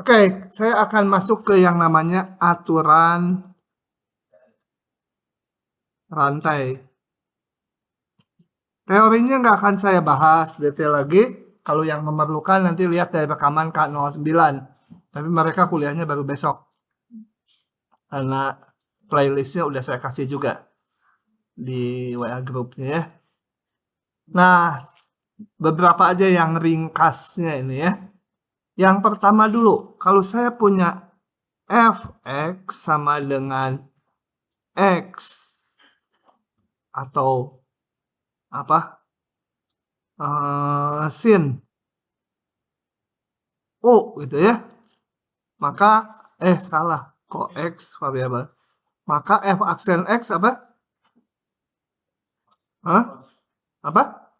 Oke, saya akan masuk ke yang namanya aturan rantai. Teorinya nggak akan saya bahas detail lagi. Kalau yang memerlukan nanti lihat dari rekaman K09. Tapi mereka kuliahnya baru besok. Karena playlistnya udah saya kasih juga di WA grupnya ya. Nah, beberapa aja yang ringkasnya ini ya. Yang pertama dulu, kalau saya punya fx sama dengan x atau apa sin u gitu ya, maka salah kok x variabel, maka f aksen x apa apa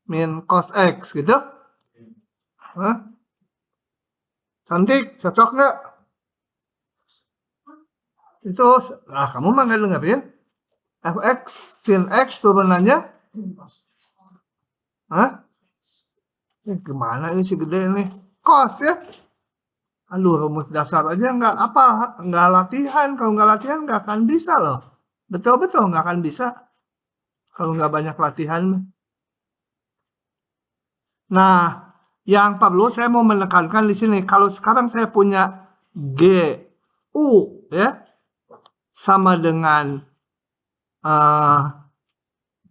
min cos x gitu. Cantik, cocok nggak itu? Kamu mah nggak dengerin. Fx sin x turunannya gimana ini si gede ini cos ya. Aduh, rumus dasar aja nggak latihan. Kalau nggak latihan nggak akan bisa loh. Betul-betul nggak akan bisa kalau nggak banyak latihan. Nah, yang perlu saya mau menekankan di sini, kalau sekarang saya punya GU ya sama dengan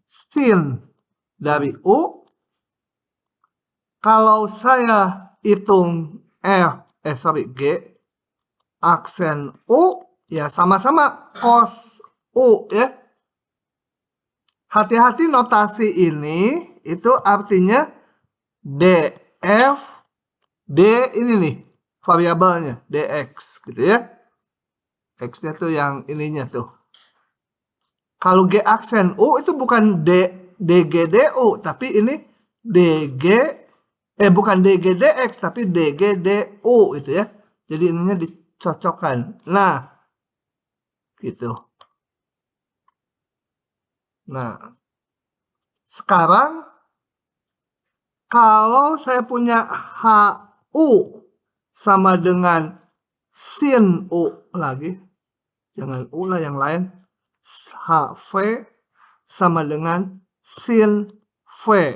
sin dari U, kalau saya hitung G aksen U ya sama-sama cos U ya. Hati-hati notasi ini itu artinya df d ini nih variabelnya dx gitu ya. X-nya tuh yang ininya tuh. Kalau G aksen U itu bukan DGDU, tapi ini bukan DGDX, tapi DGDU gitu ya. Jadi ininya dicocokkan. Nah, gitu. Nah, sekarang kalau saya punya HU sama dengan sin U lagi, jangan U lah yang lain, HV sama dengan sin V.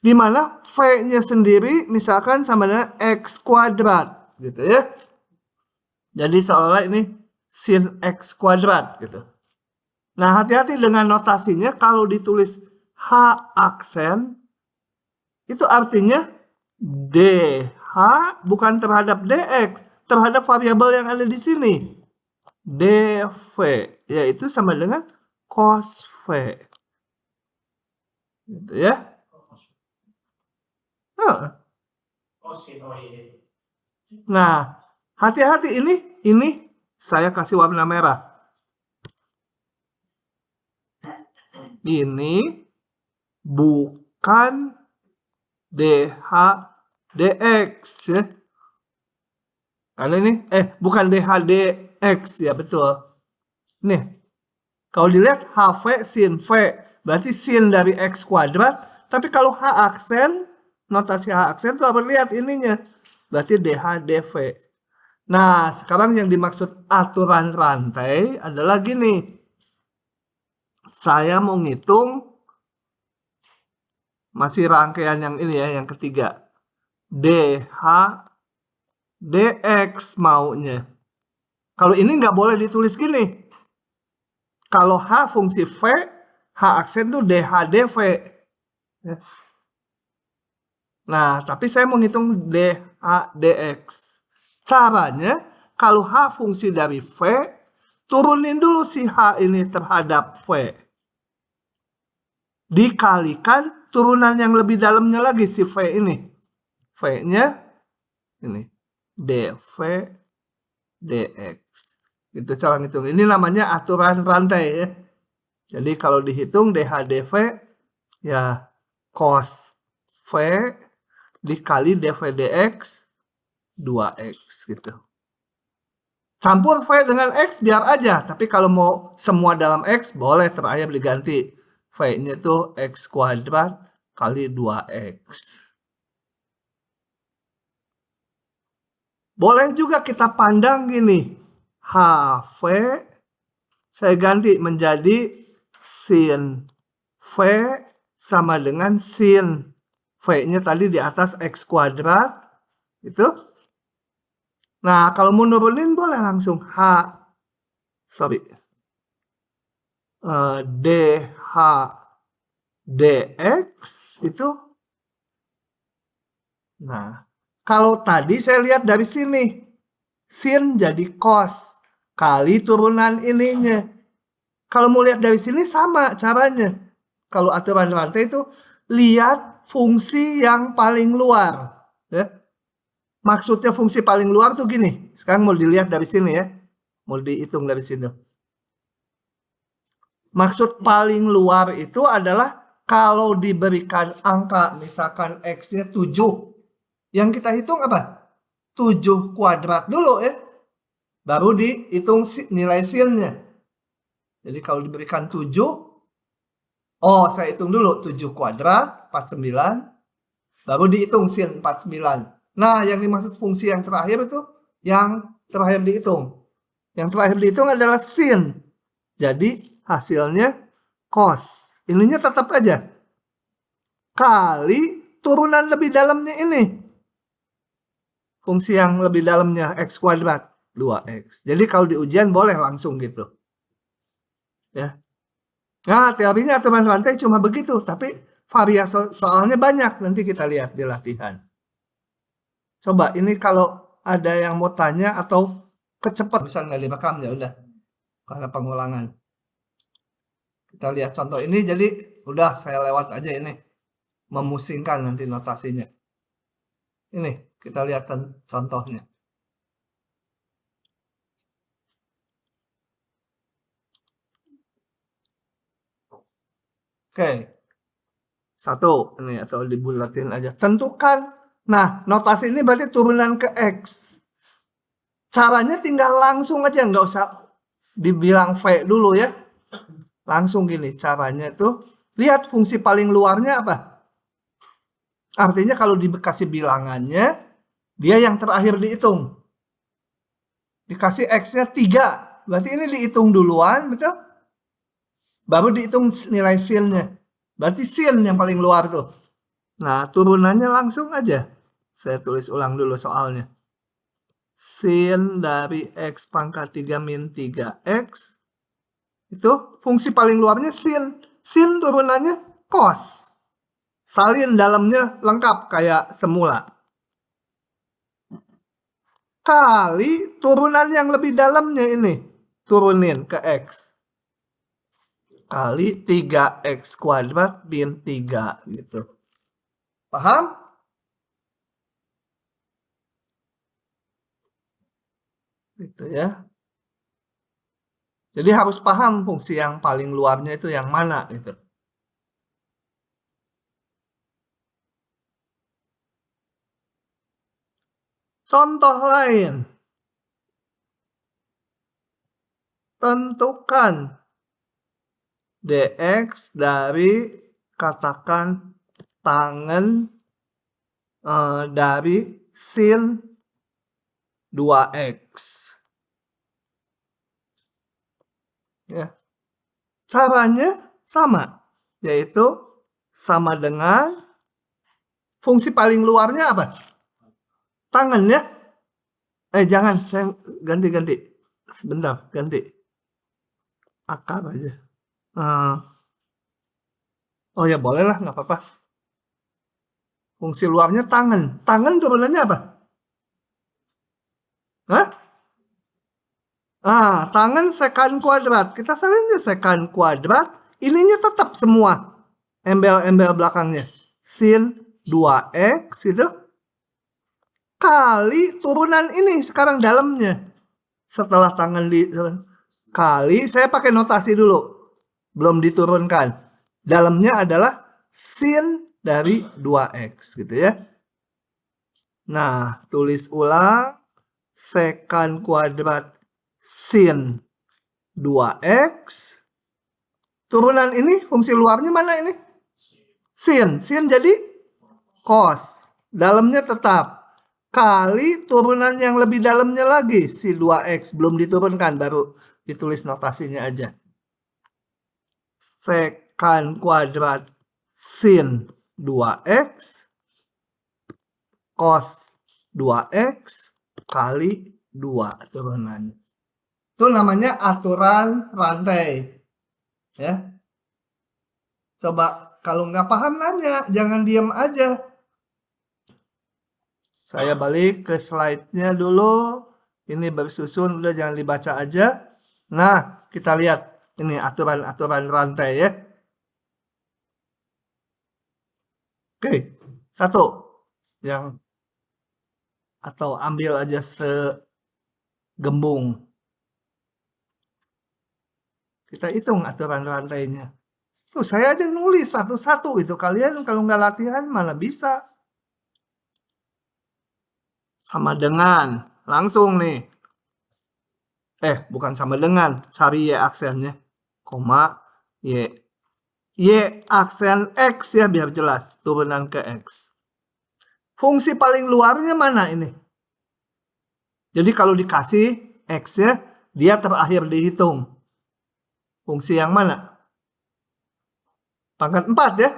Dimana V-nya sendiri misalkan sama dengan X kuadrat gitu ya. Jadi seolah ini sin X kuadrat gitu. Nah, hati-hati dengan notasinya. Kalau ditulis H aksen itu artinya DH bukan terhadap DX, terhadap variabel yang ada di sini. DV yaitu sama dengan cos V. Gitu ya. Nah, hati-hati ini saya kasih warna merah. Ini bukan DH DX ya. Karena ini bukan DH DX ya, betul. Nih, kalau dilihat HV sin V berarti sin dari X kuadrat. Tapi kalau H aksen, notasi H aksen tuh lihat ininya, berarti DH DV. Nah, sekarang yang dimaksud aturan rantai adalah gini. Saya mau ngitung masih rangkaian yang ini ya, yang ketiga. DH DX maunya. Kalau ini nggak boleh ditulis gini. Kalau H fungsi V, H aksen tuh DH DV. Nah, tapi saya mau ngitung DH DX. Caranya, kalau H fungsi dari V, turunin dulu si H ini terhadap V. Dikalikan turunan yang lebih dalamnya lagi si V ini. V-nya ini. DV DX. Itu cara ngitung. Ini namanya aturan rantai ya. Jadi kalau dihitung DH DV ya cos V dikali DV DX 2X gitu. Campur V dengan X biar aja. Tapi kalau mau semua dalam X boleh terakhir diganti. V-nya tuh X kuadrat kali 2X. Boleh juga kita pandang gini. HV saya ganti menjadi sin V sama dengan sin V-nya tadi di atas X kuadrat. Itu. Nah, kalau mau nurunin boleh langsung DH dx itu. Nah, kalau tadi saya lihat dari sini, sin jadi cos kali turunan ininya. Kalau mau lihat dari sini sama caranya. Kalau aturan rantai itu lihat fungsi yang paling luar. Ya. Maksudnya fungsi paling luar tuh gini. Sekarang mau dilihat dari sini ya. Mau dihitung dari sini. Maksud paling luar itu adalah kalau diberikan angka misalkan X-nya 7. Yang kita hitung apa? 7 kuadrat dulu ya. Baru dihitung nilai sin-nya. Jadi kalau diberikan 7. Oh, saya hitung dulu. 7 kuadrat, 49. Baru dihitung sin 49. Nah, yang dimaksud fungsi yang terakhir itu yang terakhir dihitung. Yang terakhir dihitung adalah sin. Jadi hasilnya cos. Ininya tetap aja. Kali turunan lebih dalamnya ini. Fungsi yang lebih dalamnya X kuadrat. 2X. Jadi kalau di ujian boleh langsung gitu. Ya. Nah, teorinya aturan rantai cuma begitu. Tapi variasi soalnya banyak. Nanti kita lihat di latihan. Coba ini kalau ada yang mau tanya atau kecepatan. Bisa nggak direkam ya udah. Karena pengulangan. Kita lihat contoh ini. Jadi udah saya lewat aja ini. Memusingkan nanti notasinya. Ini kita lihat contohnya. Oke. Satu ini atau dibulatin aja. Tentukan. Nah, notasi ini berarti turunan ke X. Caranya tinggal langsung aja, nggak usah dibilang V dulu ya. Langsung gini caranya tuh. Lihat fungsi paling luarnya apa? Artinya kalau dikasih bilangannya, dia yang terakhir dihitung. Dikasih X-nya 3. Berarti ini dihitung duluan, betul? Baru dihitung nilai sin-nya. Berarti sin yang paling luar tuh. Nah, turunannya langsung aja. Saya tulis ulang dulu soalnya. Sin dari X pangkat 3 min 3X. Itu fungsi paling luarnya sin. Sin turunannya cos. Salin dalamnya lengkap kayak semula. Kali turunan yang lebih dalamnya ini. Turunin ke X. Kali 3X kuadrat min 3 gitu. Paham? Gitu ya. Jadi harus paham fungsi yang paling luarnya itu yang mana gitu. Contoh lain. Tentukan dx dari katakan tangen dari sin 2x. Ya. Caranya sama, yaitu sama dengan fungsi paling luarnya apa? Tangen ya. Jangan, saya ganti. Sebentar, ganti. Akar aja. Oh ya boleh lah, nggak apa-apa. Fungsi luarnya tangen. Tangen turunannya apa? Hah? Tangen sekan kuadrat. Kita salin aja sekan kuadrat. Ininya tetap semua. Embel-embel belakangnya. Sin 2x gitu. Kali turunan ini sekarang dalamnya. Setelah tangen kali, saya pakai notasi dulu. Belum diturunkan. Dalamnya adalah sin dari 2x gitu ya. Nah, tulis ulang. Sekan kuadrat sin 2x. Turunan ini fungsi luarnya mana ini? Sin. Sin jadi cos. Dalamnya tetap. kali turunan yang lebih dalamnya lagi, si 2x. Belum diturunkan, baru ditulis notasinya aja. Sekan kuadrat sin 2x cos 2x kali 2 turunannya. Itu namanya aturan rantai. Ya. Coba kalau nggak paham nanya, jangan diam aja. Saya balik ke slide-nya dulu. Ini bersusun, udah jangan dibaca aja. Nah, kita lihat ini aturan-aturan rantai ya. Oke, satu yang atau ambil aja segembung. Kita hitung aturan rantainya. Tuh, saya aja nulis satu-satu itu. Kalian kalau nggak latihan mana bisa. Sama dengan, langsung nih. Bukan sama dengan, cari Y aksennya. Koma, Y. Y aksen X ya, biar jelas. Turunan ke X. Fungsi paling luarnya mana ini? Jadi kalau dikasih X ya, dia terakhir dihitung. Fungsi yang mana? Pangkat 4 ya.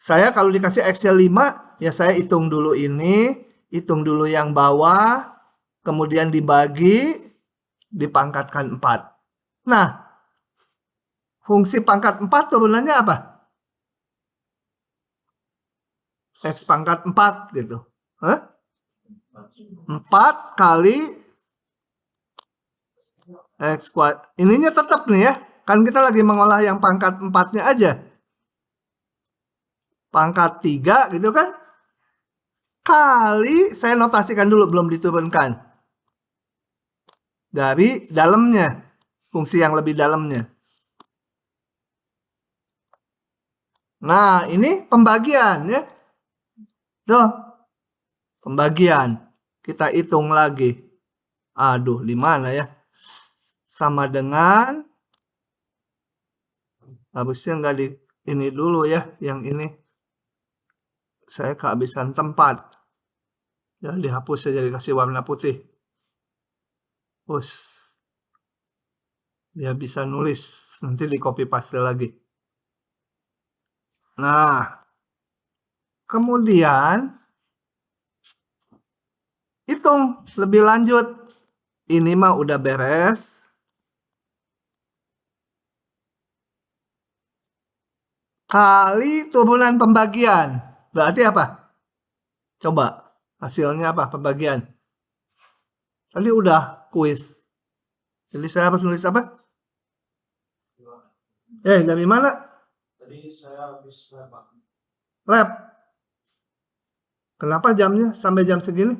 Saya kalau dikasih X-nya 5, ya saya hitung dulu ini, hitung dulu yang bawah, kemudian dibagi, dipangkatkan 4. Nah, fungsi pangkat 4 turunannya apa? X pangkat 4 gitu. 4 kali X kuadrat. Ininya tetap nih ya. Kan kita lagi mengolah yang pangkat 4-nya aja. Pangkat 3 gitu kan. Kali, saya notasikan dulu, belum diturunkan. Dari dalamnya. Fungsi yang lebih dalamnya. Nah, ini pembagian ya. Tuh. Pembagian. Kita hitung lagi. Aduh, di mana ya? Sama dengan, harusnya nggak di ini dulu ya, yang ini. Saya kehabisan tempat. Ya, dihapus saja, dikasih warna putih. Hapus. Dia bisa nulis, nanti di copy paste lagi. Nah, kemudian hitung lebih lanjut. Ini mah udah beres. Kali turunan pembagian. Berarti apa? Coba, hasilnya apa pembagian? Tadi udah kuis. Jadi saya harus nulis apa? Dari mana? Tadi saya habis lab, Pak. Lab. Kenapa jamnya sampai jam segini?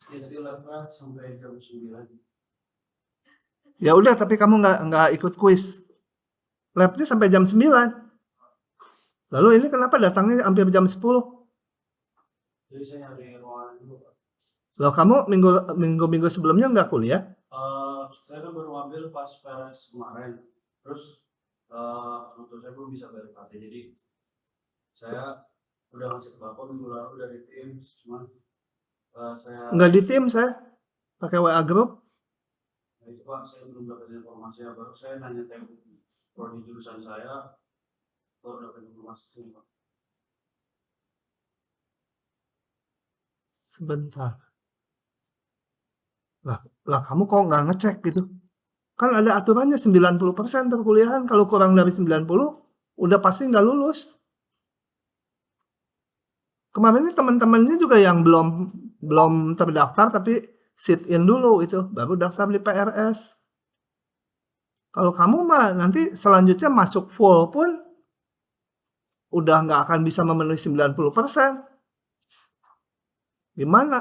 Jadi labnya sampai jam 9. Ya udah, tapi kamu nggak ikut kuis. Labnya sampai jam 9. Lalu ini kenapa datangnya hampir jam 10? Jadi saya nyari ruangan dulu, Pak. Loh, kamu minggu sebelumnya nggak kuliah? Saya kan baru ambil pas PRS kemarin. Terus untuk saya belum bisa bayar UKT. Jadi saya udah ngasih ke Bapak minggu lalu dari tim, cuman saya Nggak di tim saya. Pakai WA group. Nah, itu Pak, saya belum dapat informasi. Baru saya nanya prodi jurusan saya, baru dapat informasi sini, Pak. Sebentar. Lah kamu kok nggak ngecek gitu? Kan ada aturannya 90% perkuliahan. Kalau kurang dari 90, udah pasti nggak lulus. Kemarin ini teman-temannya juga yang belum terdaftar, tapi sit in dulu itu, baru daftar di PRS. Kalau kamu mah nanti selanjutnya masuk full pun udah nggak akan bisa memenuhi 90%. Gimana?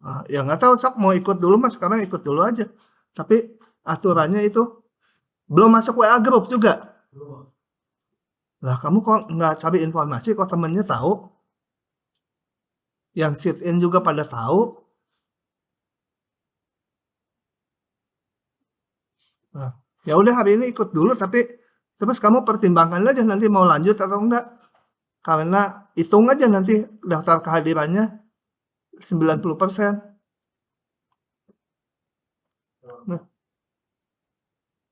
Nah, ya nggak tahu, Sok mau ikut dulu mas, sekarang ikut dulu aja. Tapi aturannya itu belum masuk WA group juga. Lah kamu kok nggak cari informasi, kok temennya tahu? Yang sit in juga pada tahu. Nah, ya udah hari ini ikut dulu, tapi terus kamu pertimbangkan aja nanti mau lanjut atau enggak. Karena hitung aja nanti daftar kehadirannya 90%. Nah,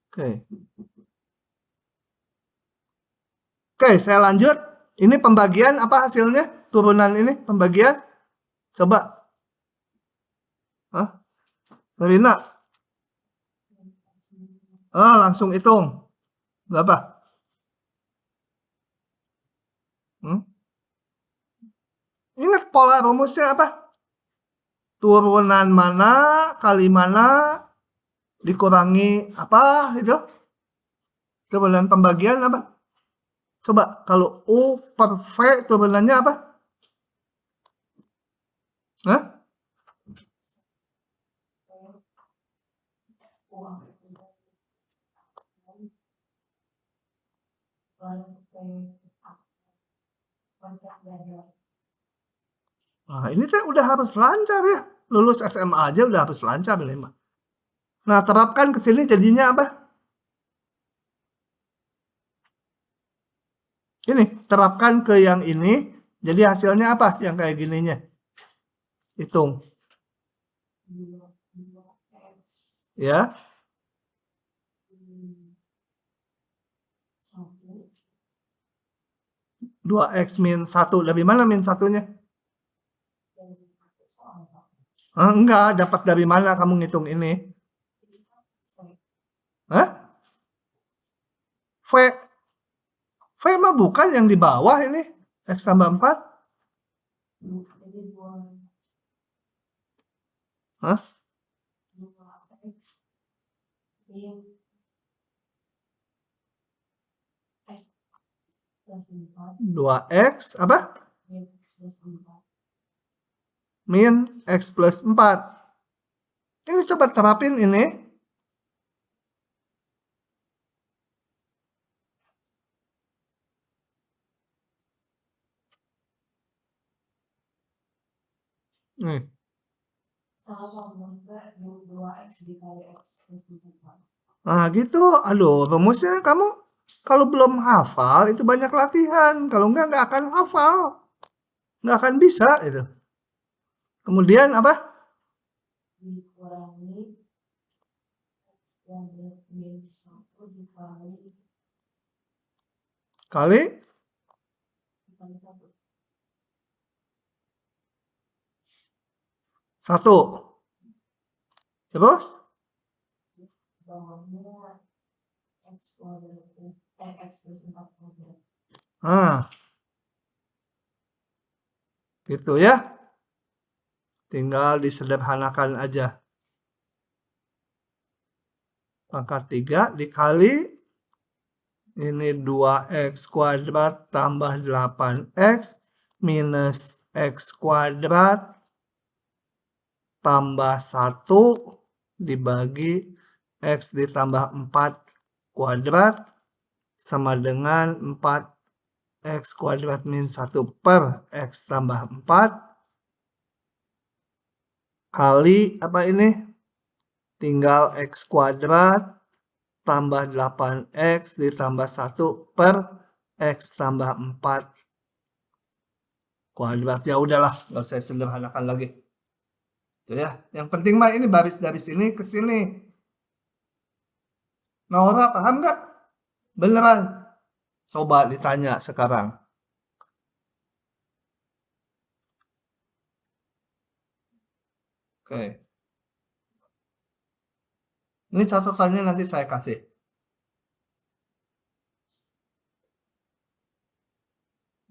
oke. Oke, saya lanjut. Ini pembagian apa hasilnya? Turunan ini pembagian. Coba. Hah? Rina. Langsung hitung. Berapa? Ingat pola rumusnya apa? Turunan mana kali mana dikurangi apa itu? Turunan pembagian apa? Coba kalau U per V turunannya apa? Hah? Nah, ini tuh udah harus lancar ya. Lulus SMA aja udah harus lancar nih, Mak. Nah, terapkan ke sini jadinya apa? Ini, terapkan ke yang ini. Jadi hasilnya apa yang kayak gininya? Hitung. Ya. 2x min 1. Dari mana min 1-nya? Enggak, dapat dari mana kamu ngitung ini? Hah? V mah bukan yang di bawah ini. X tambah 4. Hah? 2x apa? Min x plus 4. Ini coba terapin ini. Nih. Nah gitu, aduh rumusnya kamu kalau belum hafal itu banyak latihan, kalau enggak akan hafal, nggak akan bisa itu. Kemudian apa? Kali 1. Terus? Gitu ya. Tinggal disederhanakan aja. Pangkat 3 dikali ini 2x kuadrat tambah 8x minus x kuadrat tambah 1 dibagi x ditambah 4 kuadrat sama dengan 4x kuadrat min 1 per x tambah 4 kali apa ini? Tinggal x kuadrat tambah 8x ditambah 1 per x tambah 4 kuadrat. Ya udahlah, nggak usah sederhanakan lagi. Tuh ya, yang penting mah ini baris dari sini ke sini. Nora paham nggak? Beneran? Coba ditanya sekarang. Oke. Ini catatannya nanti saya kasih.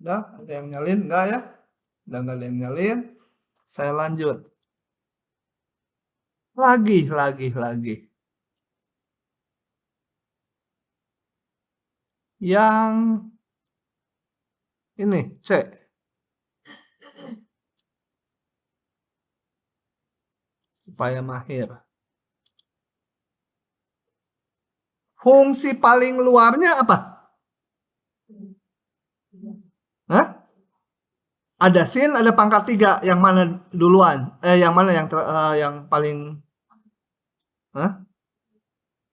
Udah, ada yang nyalin? Enggak ya? Udah nggak ada yang nyalin. Saya lanjut. Lagi. Yang ini, C. Supaya mahir. Fungsi paling luarnya apa? Hah? Ada sin, ada pangkat 3. Yang mana duluan? Yang mana yang paling? Hah?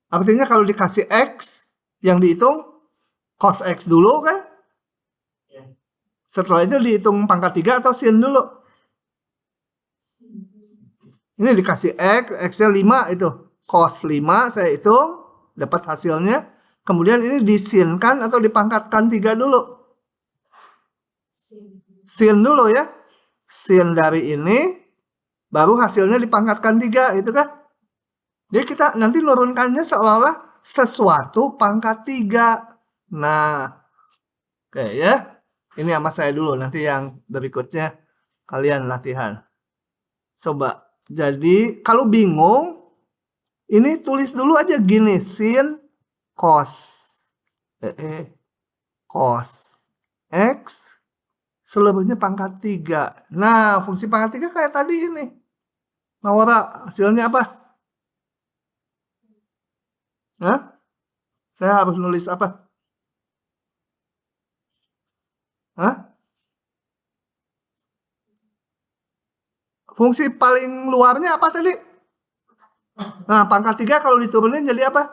Artinya kalau dikasih X, yang dihitung cos X dulu kan? Setelah itu dihitung pangkat 3 atau sin dulu? Ini dikasih X-nya 5 itu. Cos 5 saya hitung, dapat hasilnya. Kemudian ini disinkan atau dipangkatkan 3 dulu. Sin dulu ya. Sin dari ini, baru hasilnya dipangkatkan 3 gitu kan. Jadi kita nanti nurunkannya seolah-olah sesuatu pangkat 3. Nah, oke ya. Ini sama saya dulu, nanti yang berikutnya kalian latihan. Coba. Jadi kalau bingung, ini tulis dulu aja gini, sin cos cos X seluruhnya pangkat 3. Nah, fungsi pangkat 3 kayak tadi ini. Naura, hasilnya apa? Hah? Saya harus nulis apa? Hah? Fungsi paling luarnya apa tadi? Nah, pangkat 3 kalau diturunin jadi apa?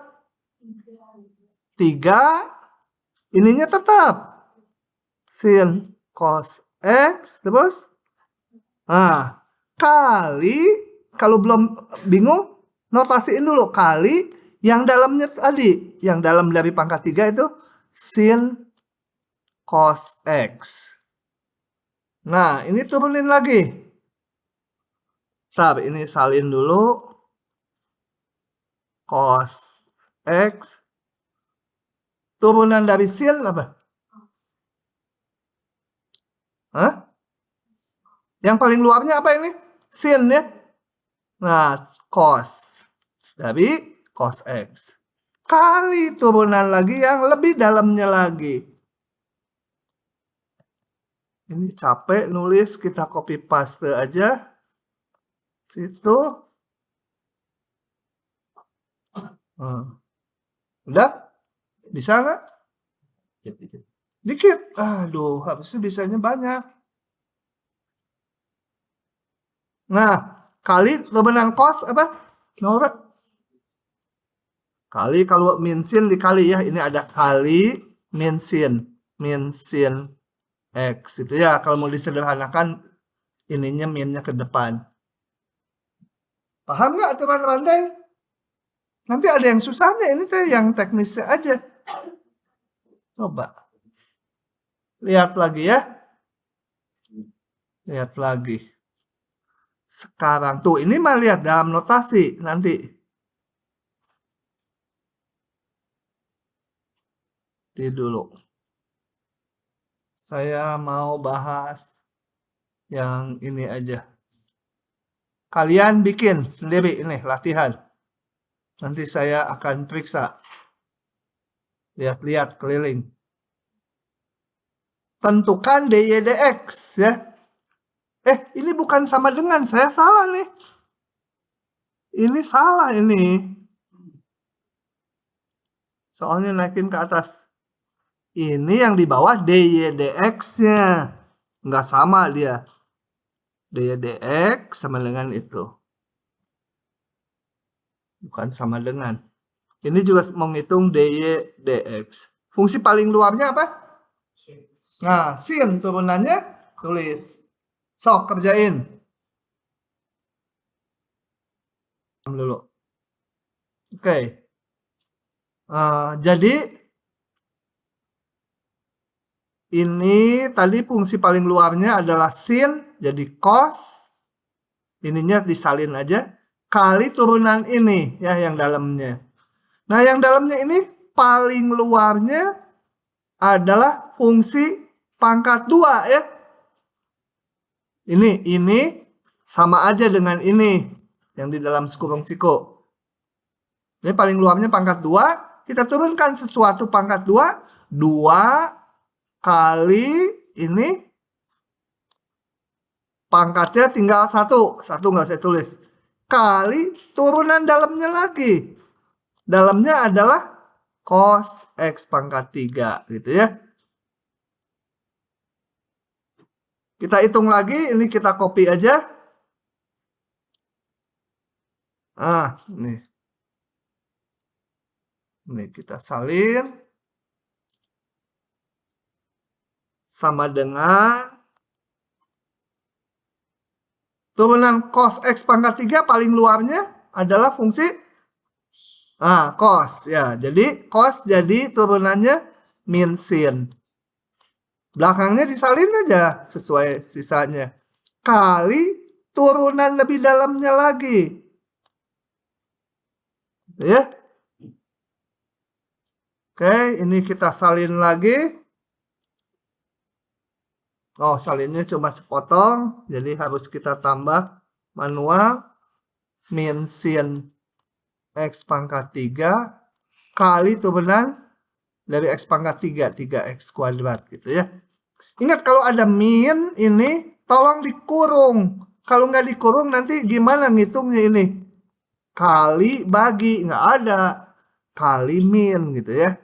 3. Ininya tetap. Sin cos X. Terus? Nah, kali. Kalau belum bingung, notasiin dulu. Kali yang dalamnya tadi. Yang dalam dari pangkat 3 itu sin cos X. Nah, ini turunin lagi. Bentar, ini salin dulu. Cos X. Turunan dari sin apa? Hah? Yang paling luarnya apa ini? Sin ya. Nah, cos. Dari cos X. Kali turunan lagi yang lebih dalamnya lagi. Ini capek nulis, kita copy paste aja. Situ. Udah? Bisa nggak? Dikit. Aduh, harusnya bisanya banyak. Nah, kali turunan cos apa? Nora? Kali kalau min sin dikali ya. Ini ada kali min sin. Min sin X. Itu ya, kalau mau disederhanakan, ininya minnya ke depan. Paham nggak aturan rantai? Nanti ada yang susahnya, ini teh yang teknisnya aja. Coba. Lihat lagi ya. Lihat lagi. Sekarang tuh, ini mah lihat dalam notasi nanti. Nanti dulu. Saya mau bahas yang ini aja. Kalian bikin sendiri ini latihan. Nanti saya akan periksa. Lihat-lihat keliling. Tentukan DY/DX ya. Ini bukan sama dengan, saya salah nih. Ini salah ini. Soalnya naikin ke atas. Ini yang di bawah DY/DX-nya. Nggak sama dia. DY/DX sama dengan itu. Bukan sama dengan. Ini juga menghitung DY/DX. Fungsi paling luarnya apa? Nah, sin turunannya tulis. Sok, kerjain. Dulu. Oke. Jadi ini tadi fungsi paling luarnya adalah sin, jadi cos. Ininya disalin aja. Kali turunan ini ya yang dalamnya. Nah, yang dalamnya ini paling luarnya adalah fungsi pangkat 2 ya. Ini sama aja dengan ini yang di dalam kurung siku. Ini paling luarnya pangkat 2, kita turunkan sesuatu pangkat 2, 2 kali ini pangkatnya tinggal 1 nggak saya tulis. Kali turunan dalamnya lagi. Dalamnya adalah cos X pangkat 3 gitu ya. Kita hitung lagi, ini kita copy aja. Nih. Ini kita salin. sama dengan turunan cos X pangkat 3 paling luarnya adalah fungsi cos ya. Jadi cos jadi turunannya min sin. Belakangnya disalin aja sesuai sisanya. Kali turunan lebih dalamnya lagi. Ya. Oke, ini kita salin lagi. Oh, salinnya cuma sepotong. Jadi harus kita tambah manual. Min sin X pangkat 3 kali turunan dari X pangkat 3. 3X kuadrat gitu ya. Ingat kalau ada min ini tolong dikurung. Kalau nggak dikurung nanti gimana ngitungnya ini? Kali bagi. Nggak ada. Kali min gitu ya.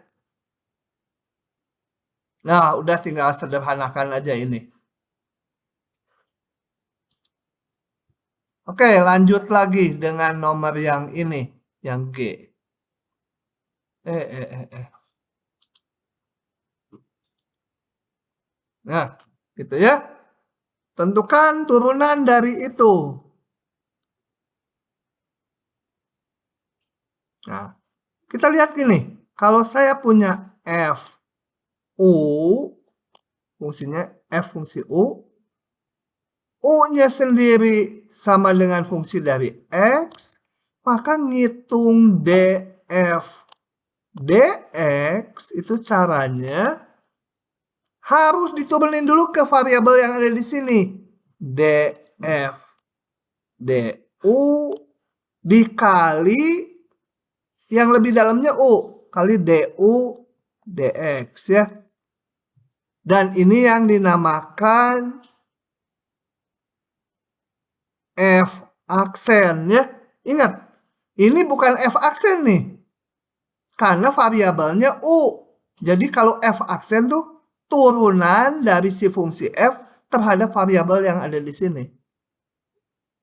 Nah, udah tinggal sederhanakan aja ini. Oke, lanjut lagi dengan nomor yang ini, yang G. Nah, gitu ya. Tentukan turunan dari itu. Nah, kita lihat gini. Kalau saya punya F, U, fungsinya F fungsi U, U-nya sendiri sama dengan fungsi dari X, maka ngitung DF DX itu caranya harus diturunin dulu ke variabel yang ada di sini. DF DU dikali yang lebih dalamnya U kali DU DX ya. Dan ini yang dinamakan F aksen ya. Ingat, ini bukan F aksen nih. Karena variabelnya U. Jadi kalau F aksen tuh turunan dari si fungsi F terhadap variabel yang ada di sini.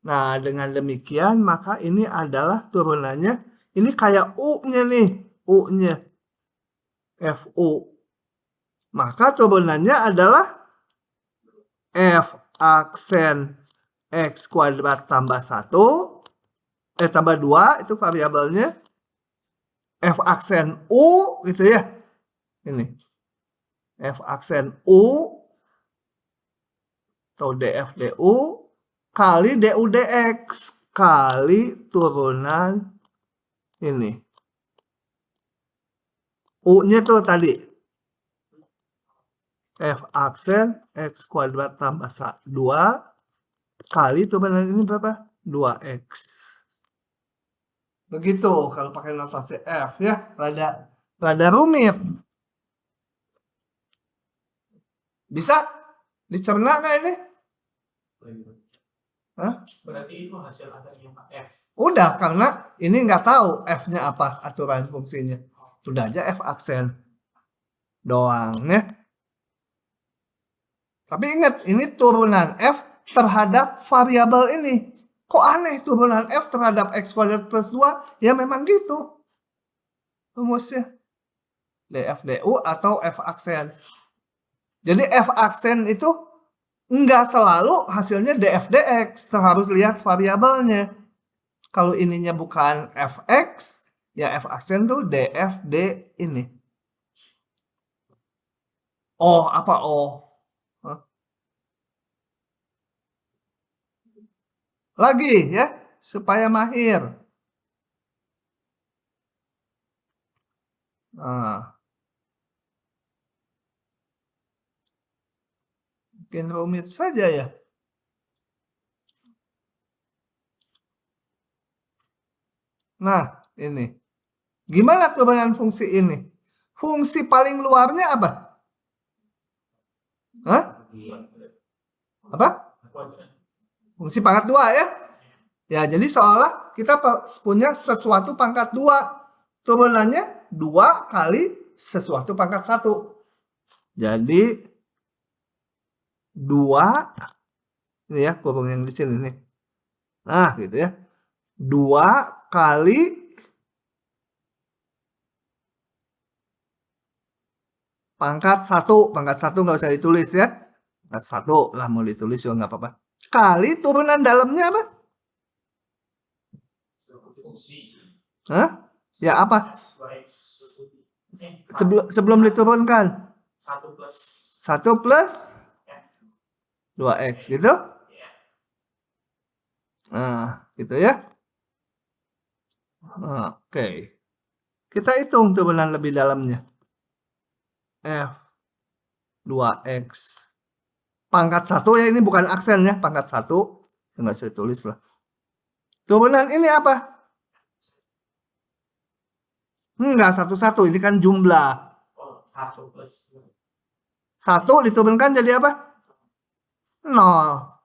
Nah, dengan demikian maka ini adalah turunannya. Ini kayak U-nya nih. U-nya. FU. Maka turunannya adalah F aksen X kuadrat tambah 1. Tambah 2 itu variabelnya. F aksen U gitu ya. Ini. F aksen U atau DF DU kali DU DX kali turunan ini. U-nya tuh tadi. F aksen X kuadrat tambah 2 kali turunan ini berapa? 2X. Begitu kalau pakai notasi F ya. Rada rumit. Bisa dicerna nggak ini? Hah? Berarti itu hasil adanya Pak F. Udah, karena ini nggak tahu F-nya apa aturan fungsinya. Udah aja F aksen doang ya. Tapi ingat, ini turunan F terhadap variabel ini. Kok aneh turunan F terhadap X kuadrat plus 2? Ya memang gitu rumusnya. DF DU atau F aksen. Jadi F aksen itu nggak selalu hasilnya DF DX. Harus lihat variabelnya. Kalau ininya bukan Fx, ya F aksen tuh DF D ini. Oh, apa O? Hah? Lagi ya, supaya mahir. Nah. Mungkin rumit saja ya. Nah, ini. Gimana turunan fungsi ini? Fungsi paling luarnya apa? Hah? Apa? Fungsi pangkat 2 ya? Ya, jadi seolah kita punya sesuatu pangkat 2. Turunannya 2 kali sesuatu pangkat 1. Jadi 2 ini ya, kurung yang di sini nih. Nah, gitu ya. 2 kali Pangkat 1. Pangkat 1 nggak usah ditulis ya. Pangkat 1 lah, mau ditulis juga nggak apa-apa. Kali turunan dalamnya apa? Fungsi Hah? Ya apa? 2x. Sebelum diturunkan. 1 plus 1 plus f. 2x gitu. Ya. Nah, gitu ya. Oke. Kita hitung turunan lebih dalamnya. F 2x. Pangkat 1 ya, ini bukan aksen ya. Pangkat 1. Nggak saya tulis lah. Turunan ini apa? Enggak, 1-1. Ini kan jumlah. Oh, 1 plus 1 diturunkan jadi apa? 0.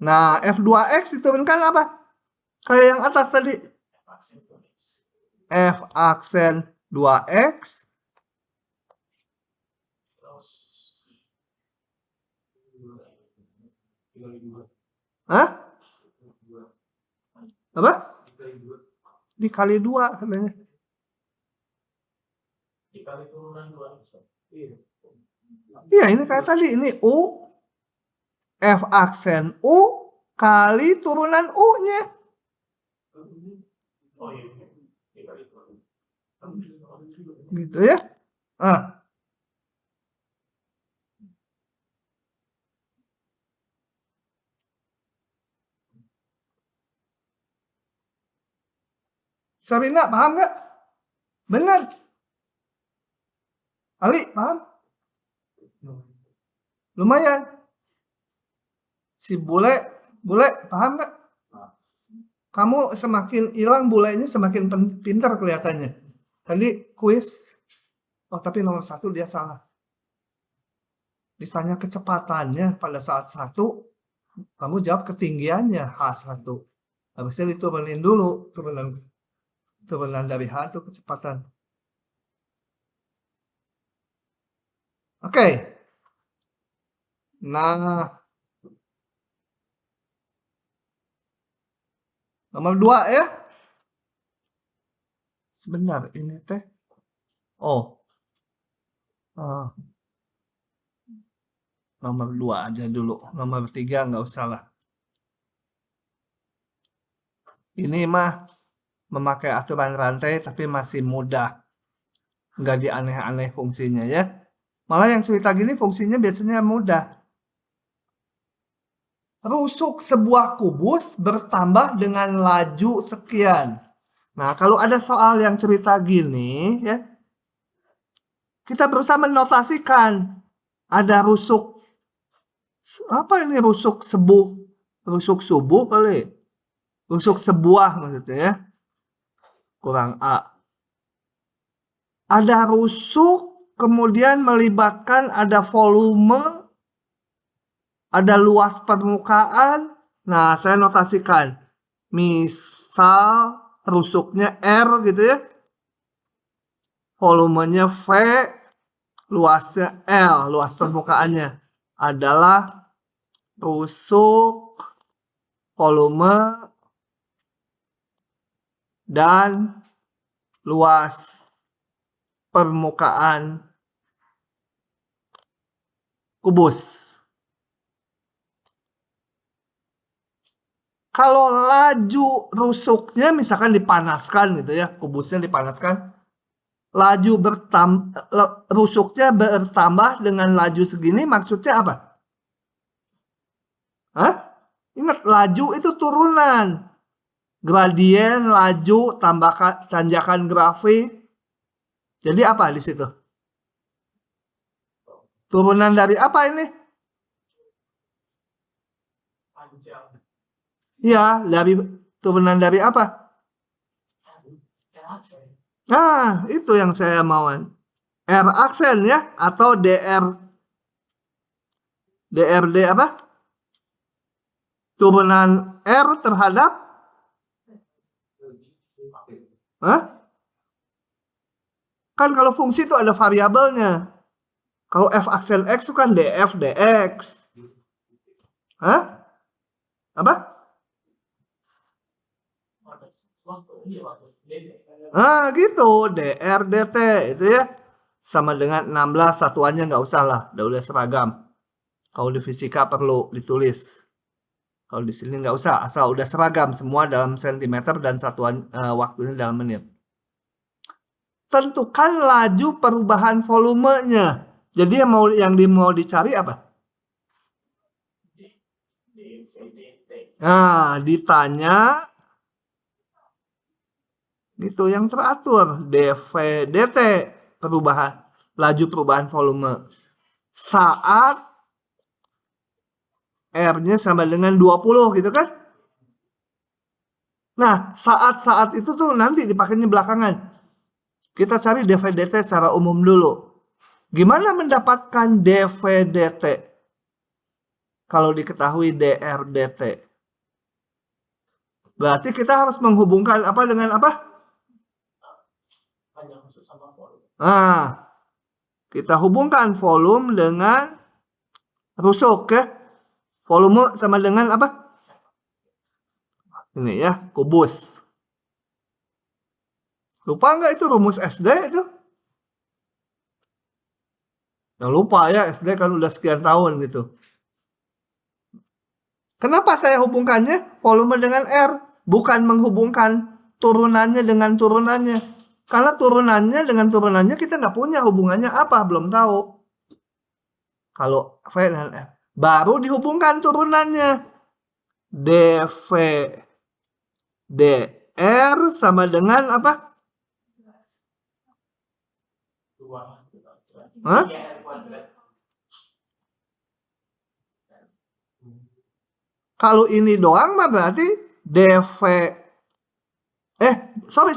Nah, F2X diturunkan apa? Kayak yang atas tadi. F aksen 2X. Hah? Apa? Dikali 2 katanya. dikali turunan 2x. Iya, ini kayak tadi. Ini U. F aksen U kali turunan U-nya. Oh iya. Dikali turunan. Gitu ya. Sabina, paham nggak? Benar. Ali, paham? Lumayan. Si bule, paham nggak? Kamu semakin hilang bulenya, semakin pintar kelihatannya. Tadi kuis, oh tapi nomor 1 dia salah. Ditanya kecepatannya pada saat 1, kamu jawab ketinggiannya H1. Habisnya diturunin dulu, turunan dari H itu kecepatan. Oke. Nah, nomor 2 ya. Sebentar, ini teh. Oh. Nomor 2 aja dulu. Nomor 3 nggak usah lah. Ini mah memakai aturan rantai tapi masih mudah. Nggak dianeh-aneh fungsinya ya. Malah yang cerita gini fungsinya biasanya mudah. Rusuk sebuah kubus bertambah dengan laju sekian. Nah, kalau ada soal yang cerita gini ya, kita berusaha menotasikan. Ada rusuk, apa ini rusuk subuh kali? Rusuk sebuah maksudnya ya. Kurang A. Ada rusuk, kemudian melibatkan ada volume, ada luas permukaan. Nah, saya notasikan. Misal rusuknya R gitu ya. Volumenya V, luasnya L, luas permukaannya adalah rusuk, volume, dan luas permukaan kubus. Kalau laju rusuknya misalkan dipanaskan gitu ya, kubusnya dipanaskan, rusuknya bertambah dengan laju segini, maksudnya apa? Hah? Ingat, laju itu turunan. Gradien, laju, tambahkan tanjakan grafik. Jadi apa di situ? Turunan dari apa ini? Panjang. Ya, turunan dari apa? Nah, itu yang saya mauan. R aksen ya, atau DRD apa? Turunan R terhadap kan kalau fungsi itu ada variabelnya. Kalau F aksen X itu kan DF, DX. Apa? Gitu, DR, DT itu ya. sama dengan 16, satuannya nggak usah lah, udah seragam. Kalau di fisika perlu ditulis. Kalau di sini nggak usah, asal udah seragam semua dalam sentimeter dan satuan waktunya dalam menit. Tentukan laju perubahan volumenya. Jadi yang mau dicari apa? DVDT. Nah, ditanya itu yang teratur DVDT, laju perubahan volume saat R-nya sama dengan 20 gitu kan. Nah, saat-saat itu tuh nanti dipakainya belakangan. Kita cari DVDT secara umum dulu. Gimana mendapatkan DVDT? Kalau diketahui DRDT. Berarti kita harus menghubungkan apa dengan apa? Panjang masuk sama volume. Nah, kita hubungkan volume dengan rusuk ya. Volume sama dengan apa? Ini ya, kubus. Lupa nggak itu rumus SD itu? Yang lupa ya, SD kan udah sekian tahun gitu. Kenapa saya hubungkannya volume dengan R? Bukan menghubungkan turunannya dengan turunannya. Karena turunannya dengan turunannya kita nggak punya hubungannya apa, belum tahu. Kalau V dengan R. Baru dihubungkan turunannya. dV dr sama dengan apa? 2 Hah? 3R kuadrat. Kalau ini doang mah berarti dV. Sorry.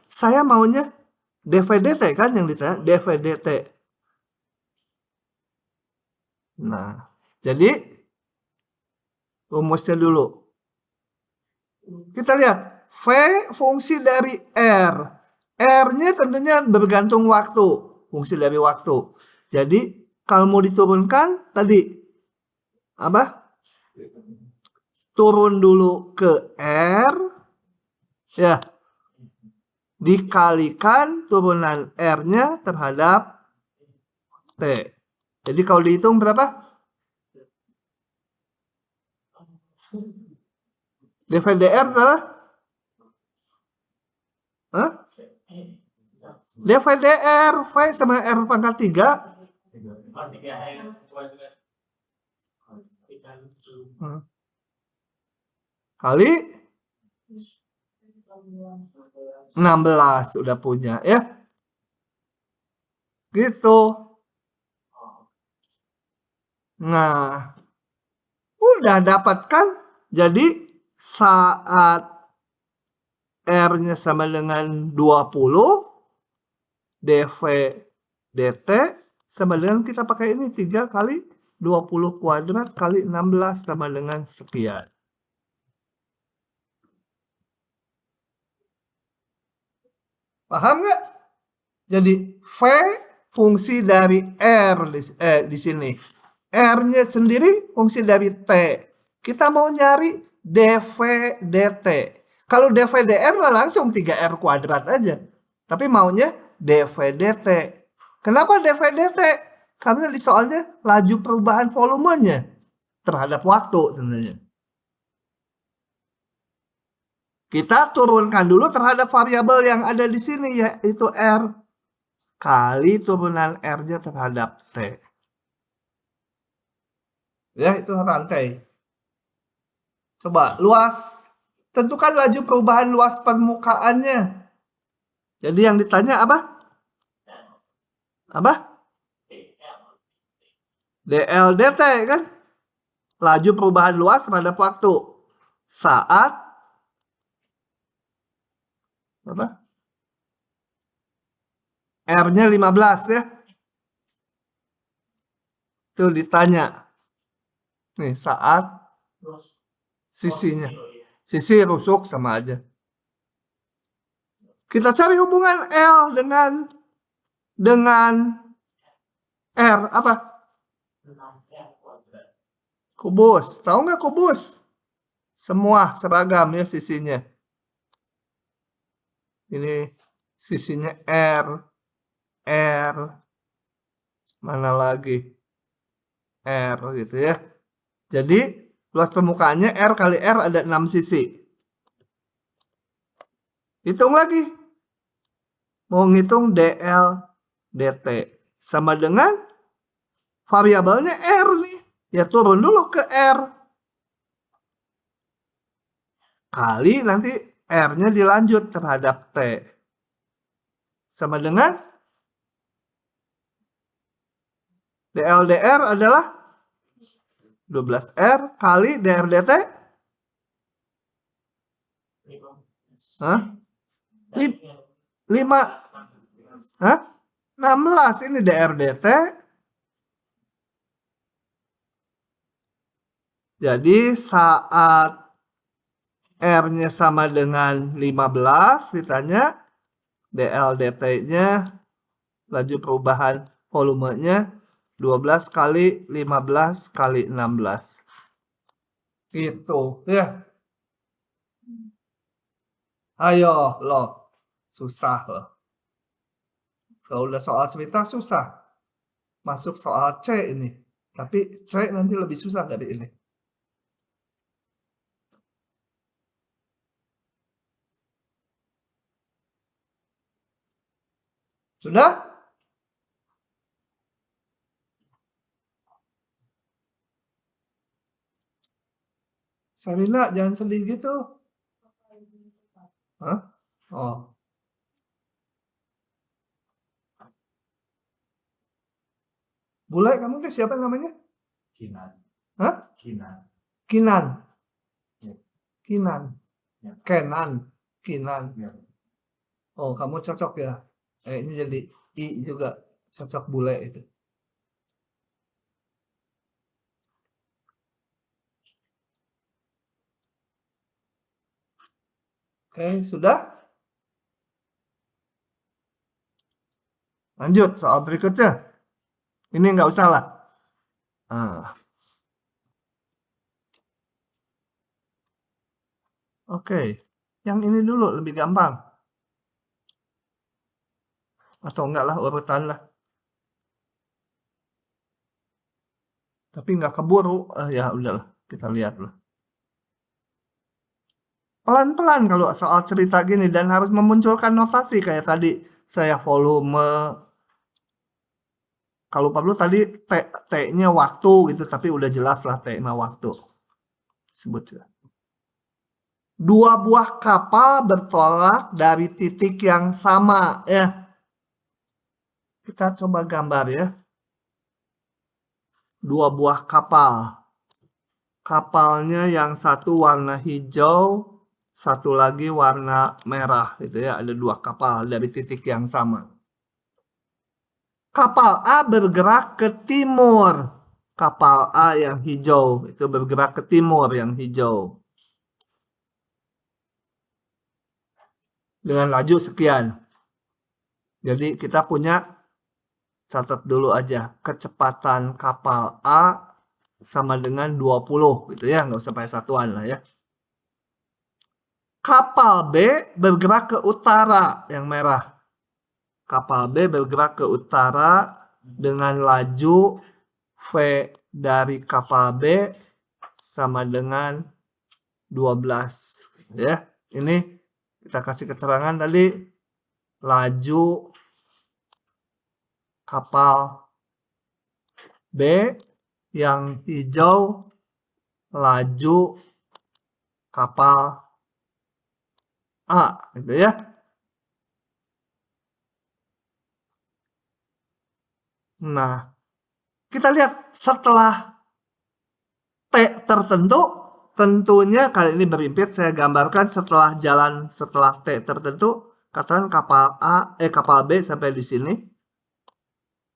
Saya maunya DVDT kan yang ditanya, DVDT. Nah, jadi rumusnya dulu. Kita lihat V fungsi dari R. R-nya tentunya bergantung waktu, fungsi dari waktu. Jadi kalau mau diturunkan tadi apa? Turun dulu ke R ya. Dikalikan turunan R-nya terhadap T. Jadi kalau dihitung berapa? DVDR berapa? Hah? DVDR V sama R pangkat 3. 3R kuadrat. Kali 16 udah punya ya. Gitu. Nah, udah dapatkan. Jadi saat R-nya sama dengan 20, dV dt sama dengan kita pakai ini 3 kali 20 kuadrat kali 16 sama dengan sekian. Paham nggak? Jadi V fungsi dari R di sini. R-nya sendiri fungsi dari T. Kita mau nyari dV dt. Kalau dV dr langsung 3R kuadrat aja. Tapi maunya dV dt. Kenapa dV dt? Karena di soalnya laju perubahan volumenya terhadap waktu sebenarnya. Kita turunkan dulu terhadap variabel yang ada di sini yaitu R kali turunan R-nya terhadap T. Ya, itu rantai. Coba luas. Tentukan laju perubahan luas permukaannya. Jadi yang ditanya apa? Apa? DL dt kan? Laju perubahan luas terhadap waktu. Saat apa? R-nya 15 ya. Itu ditanya. Nih, saat sisinya. Sisi rusuk sama aja. Kita cari hubungan L dengan R apa? Kubus. Tahu nggak kubus? Semua seragam ya sisinya. Ini sisinya R, R, mana lagi? R gitu ya. Jadi luas permukaannya R kali R ada 6 sisi. Hitung lagi. Mau ngitung DL DT sama dengan variabelnya R nih. Ya turun dulu ke R. Kali nanti R-nya dilanjut terhadap T. Sama dengan DL/DR adalah 12R kali DR/DT. Hah? 5. Hah? 16 ini DR/DT. Jadi saat R-nya sama dengan 15, ditanya DL/DT-nya laju perubahan volumenya 12 kali 15 kali 16. Gitu ya. Ayo loh. Susah loh. Kalau udah soal cerita susah. Masuk soal C ini. Tapi C nanti lebih susah dari ini. Sudah? Sarina, jangan sedih gitu. Hah? Oh. Bule, kamu tuh siapa namanya? Kinan. Hah? Kinan. Kinan. Ya. Kinan. Ya. Kenan. Kinan. Ya. Oh, kamu cocok ya. Ini jadi I juga. Cocok bule itu. Oke, sudah? Lanjut soal berikutnya. Ini nggak usah lah. Oke. Yang ini dulu lebih gampang. Atau enggak lah, urutan lah. Tapi nggak keburu. Ya udahlah, kita lihat lah. Pelan-pelan kalau soal cerita gini dan harus memunculkan notasi kayak tadi saya volume. Kalau Pablo tadi T-nya waktu gitu, tapi udah jelas lah T-nya waktu. Sebut juga. 2 buah kapal bertolak dari titik yang sama ya. Kita coba gambar ya. 2 buah kapal. Kapalnya yang satu warna hijau, satu lagi warna merah gitu ya. Ada 2 kapal dari titik yang sama. Kapal A bergerak ke timur. Kapal A yang hijau itu bergerak ke timur yang hijau. Dengan laju sekian. Jadi kita punya, catat dulu aja, kecepatan kapal A sama dengan 20 gitu ya, nggak usah pakai satuan lah ya. Kapal B bergerak ke utara yang merah. Kapal B bergerak ke utara dengan laju V dari kapal B sama dengan 12 ya. Ini kita kasih keterangan tadi laju kapal B yang hijau, laju kapal A gitu ya. Nah, kita lihat setelah T tertentu, tentunya kali ini berimpit saya gambarkan setelah jalan setelah T tertentu, katakan kapal B sampai di sini.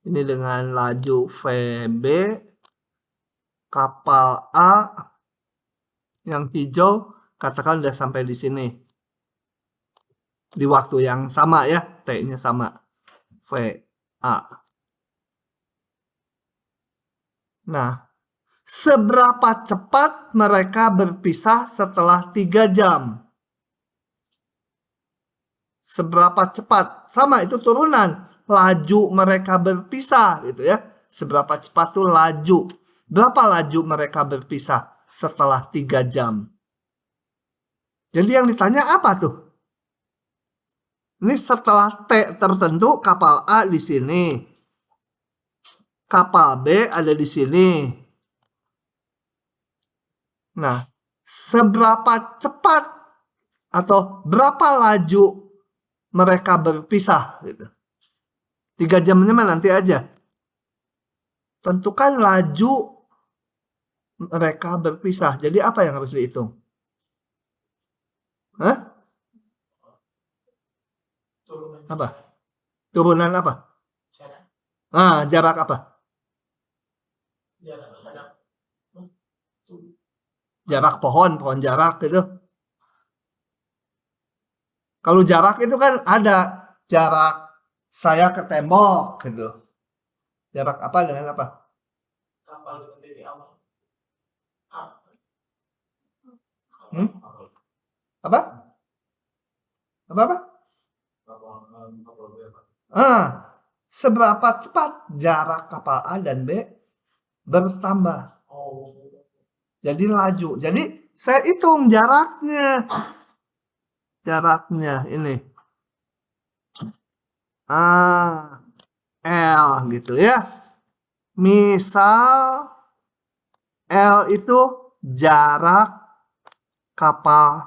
Ini dengan laju VB, kapal A yang hijau katakan udah sampai di sini. Di waktu yang sama ya, T-nya sama. VA. Nah, seberapa cepat mereka berpisah setelah 3 jam? Seberapa cepat? Sama, itu turunan. laju mereka berpisah gitu ya. Seberapa cepat tuh laju. Berapa laju mereka berpisah setelah 3 jam. Jadi yang ditanya apa tuh? Ini setelah T tertentu kapal A di sini. Kapal B ada di sini. Nah, seberapa cepat atau berapa laju mereka berpisah gitu. 3 jamnya mah nanti aja. Tentukan laju mereka berpisah. Jadi apa yang harus dihitung? Hah? Apa? Turunan apa? Jarak apa? Jarak pohon jarak gitu. Kalau jarak itu kan ada jarak saya ke tembok gitu. Jarak apa dengan apa? Kapal dengan titik awal. Apa? Apa? Seberapa cepat jarak kapal A dan B bertambah. Jadi laju. Jadi saya hitung jaraknya. Jaraknya ini. L gitu ya. Misal L itu jarak kapal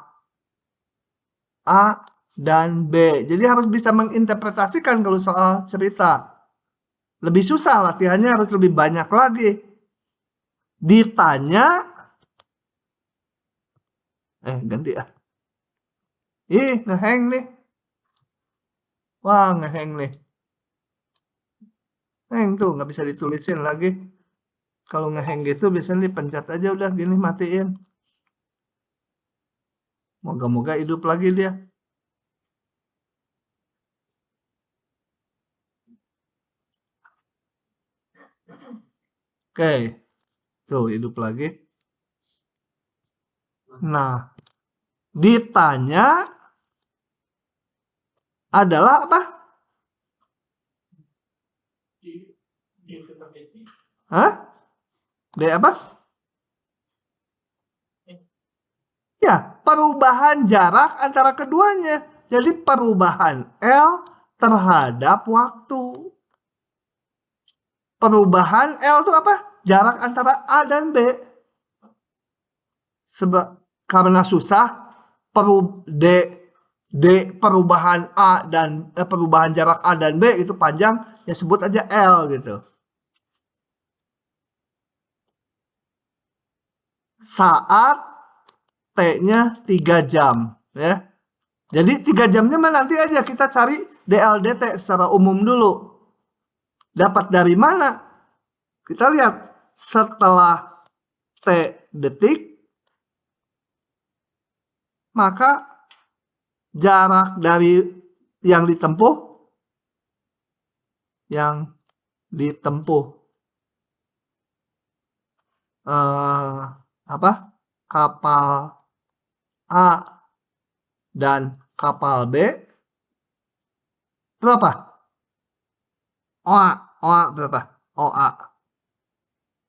A dan B. Jadi harus bisa menginterpretasikan kalau soal cerita. Lebih susah, latihannya harus lebih banyak lagi. Ditanya ganti ya. Ngeheng nih. Wah, ngeheng nih. Heng tuh, nggak bisa ditulisin lagi. Kalau ngeheng gitu biasanya dipencet aja udah gini, matiin. Moga-moga hidup lagi dia. Oke. Tuh, hidup lagi. Nah, ditanya adalah apa? Hah? D apa? Ya, perubahan jarak antara keduanya. Jadi perubahan L terhadap waktu. Perubahan L itu apa? Jarak antara A dan B. Karena susah, perubahan A dan perubahan jarak A dan B itu panjang, ya sebut aja L gitu. Saat T-nya 3 jam ya. Jadi 3 jamnya nanti aja kita cari DLDT secara umum dulu. Dapat dari mana? Kita lihat setelah T detik, maka jarak dari yang ditempuh kapal A dan kapal B berapa? OA berapa? OA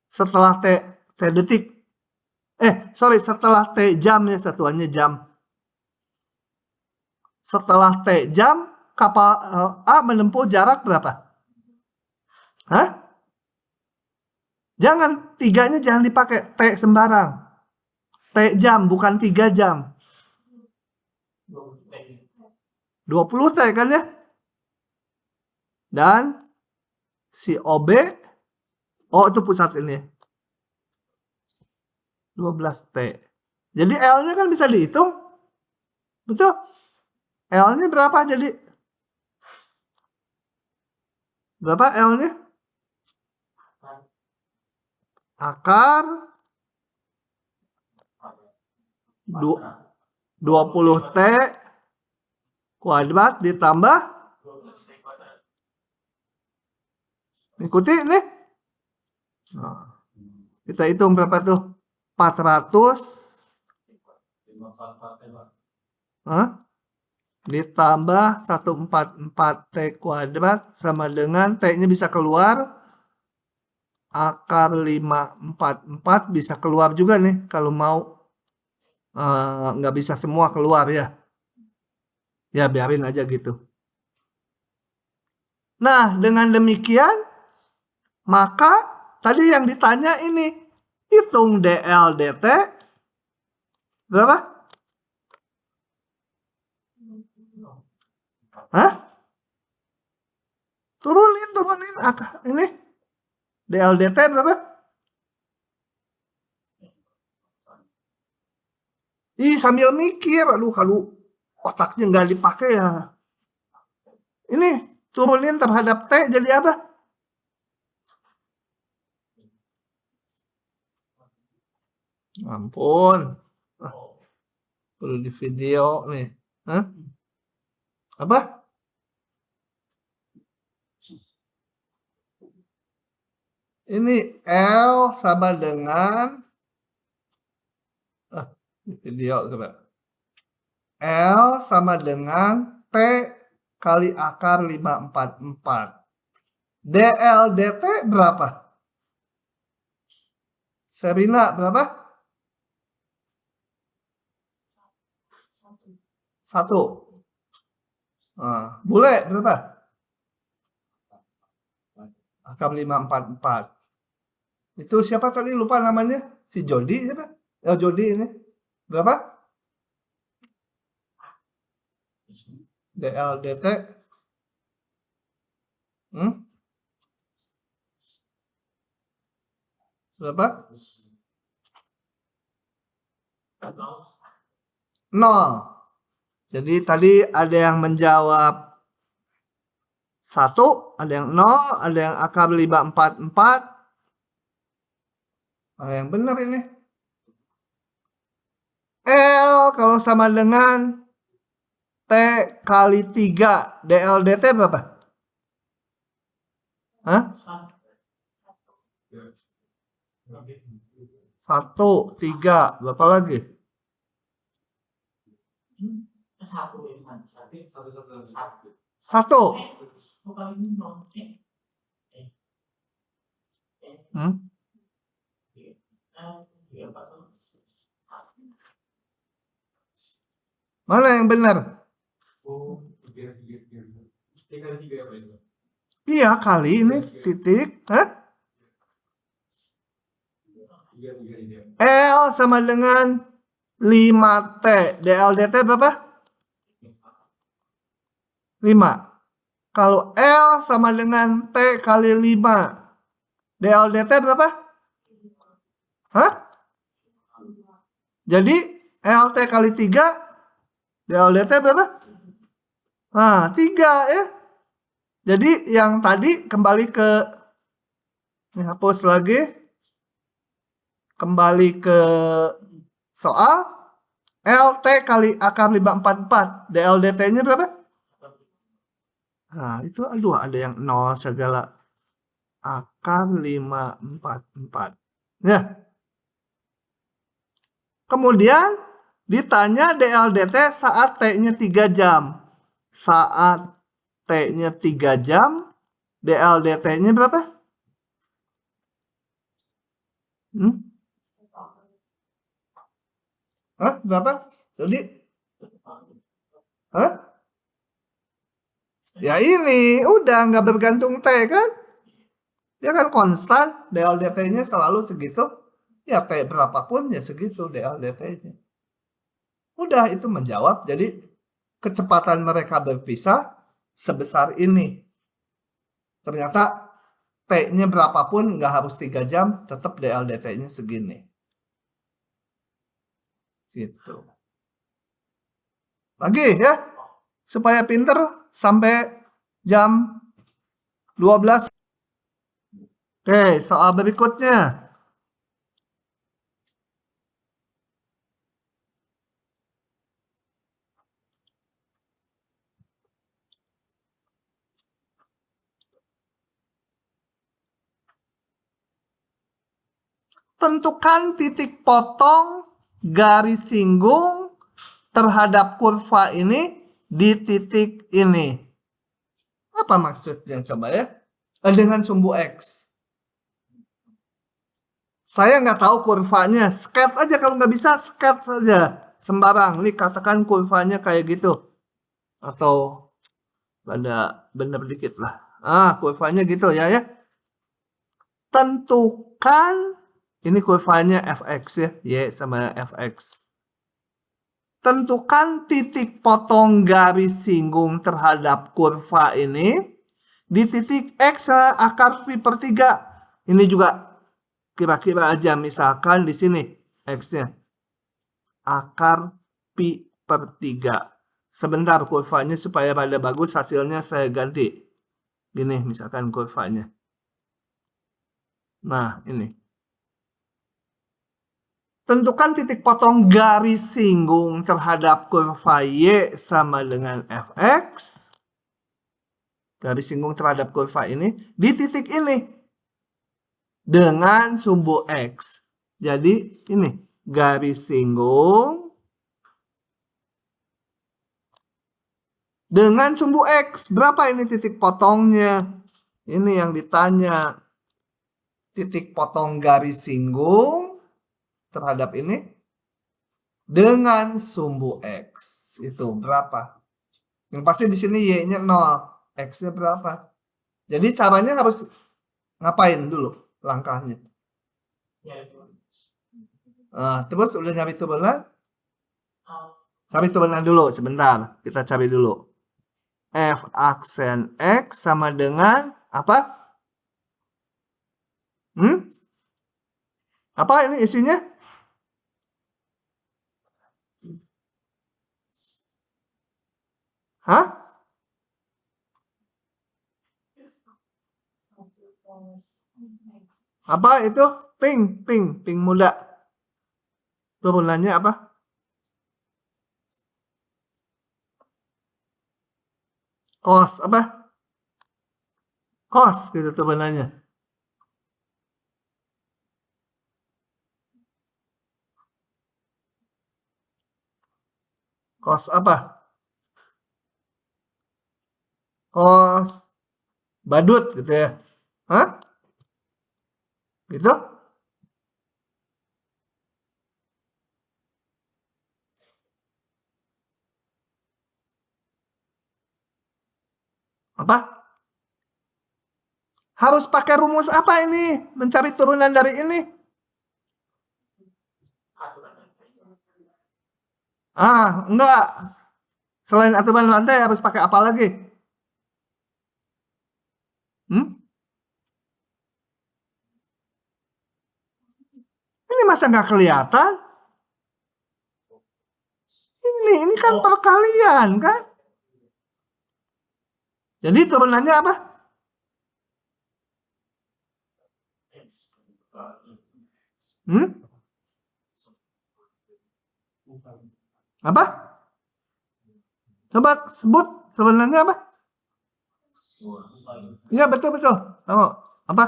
setelah T detik setelah T jam ya, satuannya jam. Setelah T jam kapal A menempuh jarak berapa? Hah? Jangan, 3-nya jangan dipakai, T sembarang. T jam, bukan 3 jam. 20 T kan ya? Dan si OB, itu pusat ini. 12 T. Jadi L-nya kan bisa dihitung. Betul? L-nya berapa jadi? Berapa L-nya? Akar 20 T kuadrat ditambah, ikuti nih. Nah, kita hitung berapa tuh? 400. ditambah 144 T kuadrat sama dengan T-nya bisa keluar. Akar 544 bisa keluar juga nih kalau mau. Nggak bisa semua keluar ya. Ya biarin aja gitu. Nah dengan demikian maka tadi yang ditanya ini hitung DL DT berapa? Hah? Turunin ini DL DT berapa? Ih sambil mikir, aduh kalau otaknya nggak dipakai ya. Ini turunin terhadap T jadi apa? Ampun. Perlu di video nih. Hah? Apa? Ini L sama dengan video coba. L sama dengan T kali akar 544. DL DT berapa? Serina berapa? 1. Nah, bule berapa? Akar 544. Itu siapa tadi lupa namanya? Si Jody siapa? Jody ini. Berapa? DL DT. Berapa? 0. Jadi tadi ada yang menjawab 1, ada yang 0, ada yang akar 544. Yang benar ini. L kalau sama dengan T kali 3. DL DT berapa? Hah? 1, 3. Berapa lagi? 1. Mana yang benar? Iya kali ini titik. Hah? L sama dengan 5T. DL DT berapa? 5. Kalau L sama dengan T kali 5. DL DT berapa? Hah? Jadi LT kali 3. DL DT berapa? Nah 3 ya. Jadi yang tadi kembali ke, ini hapus lagi. Kembali ke soal. LT kali akar 544. DL DT-nya berapa? Nah itu aduh ada yang 0 segala. Akar 544. Ya. Kemudian ditanya DL DT saat T-nya 3 jam. Saat T-nya 3 jam, DL DT-nya berapa? Hah? Berapa? Jadi? Hah? Ya ini, udah nggak bergantung T kan? Dia kan konstan, DL DT-nya selalu segitu. Ya T berapapun ya segitu DL DT-nya. Udah itu menjawab, jadi kecepatan mereka berpisah sebesar ini. Ternyata T-nya berapapun nggak harus 3 jam, tetap DL DT-nya segini. Gitu. Lagi ya, supaya pinter sampai jam 12. Oke, soal berikutnya. Tentukan titik potong garis singgung terhadap kurva ini di titik ini. Apa maksudnya coba ya? Dengan sumbu X. Saya nggak tahu kurvanya. Sket aja, kalau nggak bisa sket saja. Sembarang. Nih katakan kurvanya kayak gitu. Atau ada bener dikit lah. Kurvanya gitu ya. Tentukan, ini kurvanya fx ya. Y sama fx. Tentukan titik potong garis singgung terhadap kurva ini di titik X akar pi per 3. Ini juga kira-kira aja, misalkan di sini X-nya akar pi per 3. Sebentar, kurvanya supaya pada bagus hasilnya saya ganti. Gini misalkan kurvanya. Nah, ini. Tentukan titik potong garis singgung terhadap kurva Y sama dengan fx. Garis singgung terhadap kurva ini di titik ini. Dengan sumbu X. Jadi ini garis singgung dengan sumbu X. Berapa ini titik potongnya? Ini yang ditanya. Titik potong garis singgung terhadap ini dengan sumbu X itu berapa? Yang pasti di sini Y-nya 0, X-nya berapa? Jadi caranya harus ngapain dulu langkahnya? Terus udah nyari turunan? Cari turunan dulu sebentar, kita cari dulu. F aksen X sama dengan apa? Apa ini isinya? Hah? Apa itu? Pink muda. Turunannya apa? Cos apa? Cos gitu turunannya. Cos apa? Cos badut gitu ya. Hah? Gitu? Apa? Harus pakai rumus apa ini? Mencari turunan dari ini? Enggak. Selain aturan rantai harus pakai apa lagi? Ini masa nggak kelihatan? Ini kan perkalian kan? Jadi turunannya apa? Apa? Coba sebut turunannya apa? Iya betul. Apa?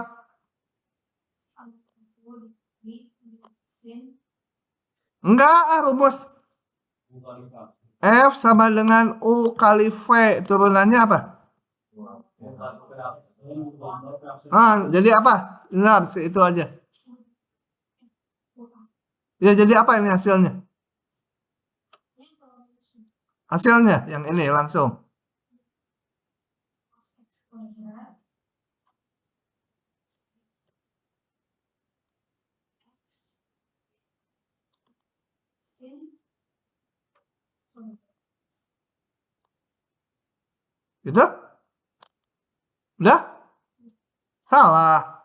Enggak, rumus F sama dengan U kali V. Turunannya apa? Jadi apa? Benar, itu aja. Ya, jadi apa ini hasilnya? Hasilnya yang ini langsung. Gitu? Udah? Salah.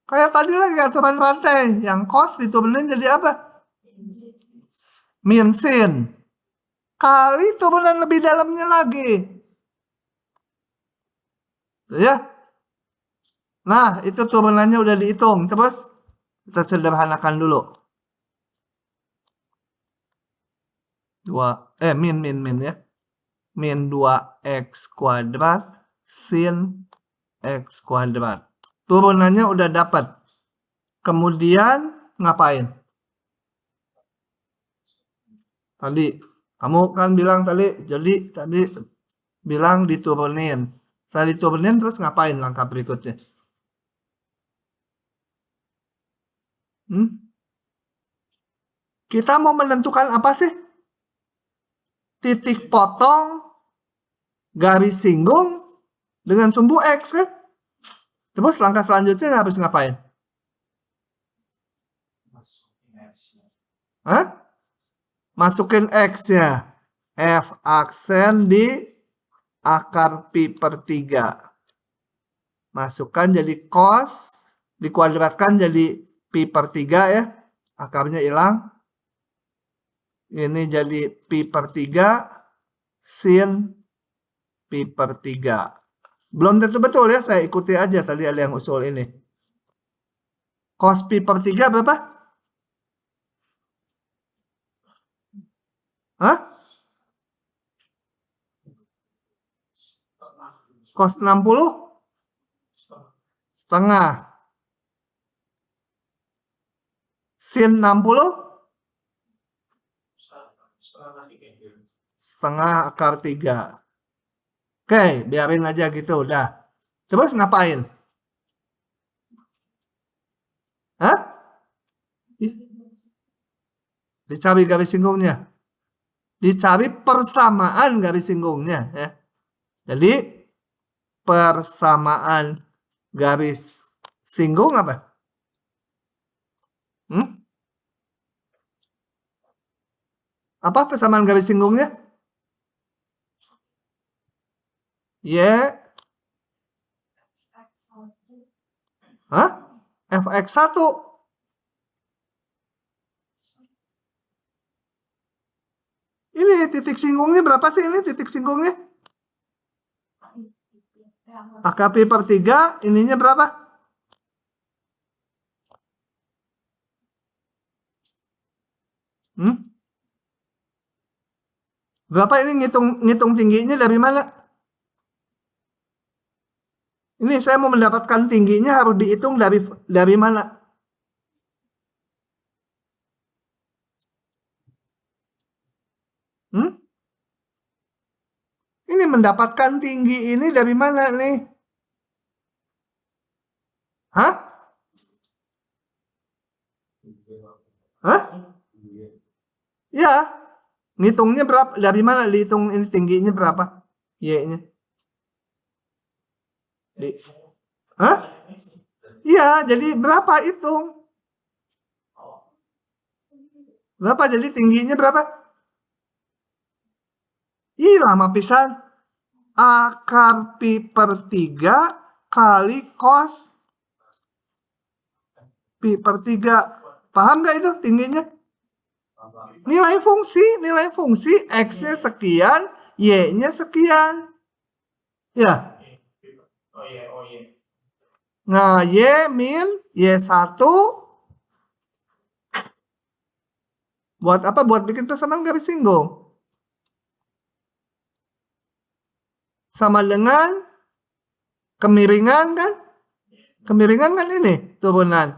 Kayak tadi lagi aturan rantai. Yang cos diturunin jadi apa? Min sin. Kali turunan lebih dalamnya lagi. Ya. Nah, itu turunannya udah dihitung. Terus kita sederhanakan dulu. Min ya. Min 2x kuadrat sin x kuadrat. Turunannya udah dapat. Kemudian ngapain? Tadi kamu kan bilang tadi, jadi tadi bilang diturunin. Setelah diturunin terus ngapain langkah berikutnya? Kita mau menentukan apa sih? Titik potong garis singgung dengan sumbu X kan? Terus langkah selanjutnya harus ngapain? Hah? Masukin X-nya. F aksen di akar pi per 3. Masukkan jadi cos, dikuadratkan jadi pi per 3 ya. Akarnya hilang. Ini jadi pi per 3 sin pi per 3. Belum tentu betul ya, saya ikuti aja tadi ada yang usul ini. Cos pi per 3 berapa? Hah? Cos 60? Setengah. Sin 60? Setengah akar 3. Oke, biarin aja gitu, udah. Terus ngapain? Hah? Dicari garis singgungnya. Dicari persamaan garis singgungnya ya. Jadi persamaan garis singgung apa? Apa persamaan garis singgungnya? Y. Hah? Fx1. Ini titik singgungnya berapa sih ini titik singgungnya? Akar pi per 3, ininya berapa? Berapa ini ngitung tingginya dari mana? Ini saya mau mendapatkan tingginya harus dihitung dari mana? Ini mendapatkan tinggi ini dari mana nih? Hah? Hah? Ya. Ngitungnya berapa? Dari mana dihitung ini tingginya berapa? Y-nya. Hah? Iya, jadi berapa hitung? Berapa jadi tingginya berapa? Ih, lama pisan. Akar pi per 3 kali cos pi per 3. Paham gak itu tingginya? Nilai fungsi X-nya sekian, Y-nya sekian. Ya. Nah, Y min Y1 buat apa? Buat bikin persamaan garis singgung. Sama dengan kemiringan kan? Kemiringan kan ini turunan.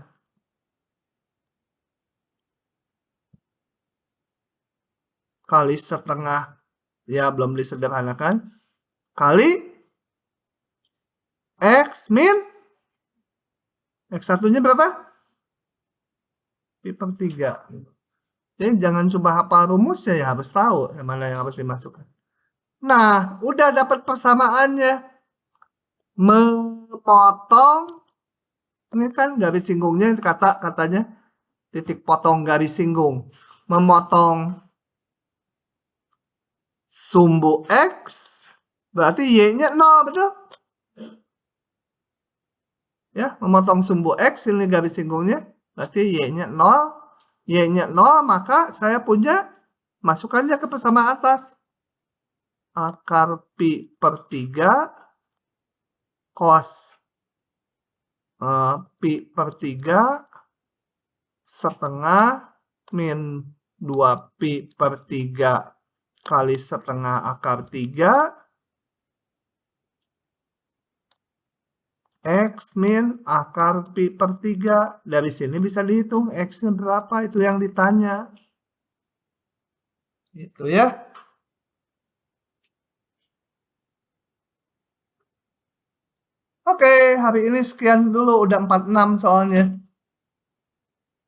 Kali setengah, ya belum disederhanakan, kali X min X1-nya berapa? Pi per 3. Jadi jangan coba hafal rumusnya ya, harus tahu mana yang harus dimasukkan. Nah, udah dapat persamaannya. Memotong, ini kan garis singgungnya katanya titik potong garis singgung. Memotong sumbu X, berarti Y-nya 0, betul? Ya, memotong sumbu X, ini garis singgungnya, berarti Y-nya 0. Y-nya 0, maka saya punya, masukkannya ke persamaan atas. Akar pi per 3 cos pi per 3 setengah min 2 pi per 3 kali setengah akar 3 X min akar pi per 3. Dari sini bisa dihitung X-nya berapa, itu yang ditanya. Gitu ya. Oke, hari ini sekian dulu, udah 46 soalnya.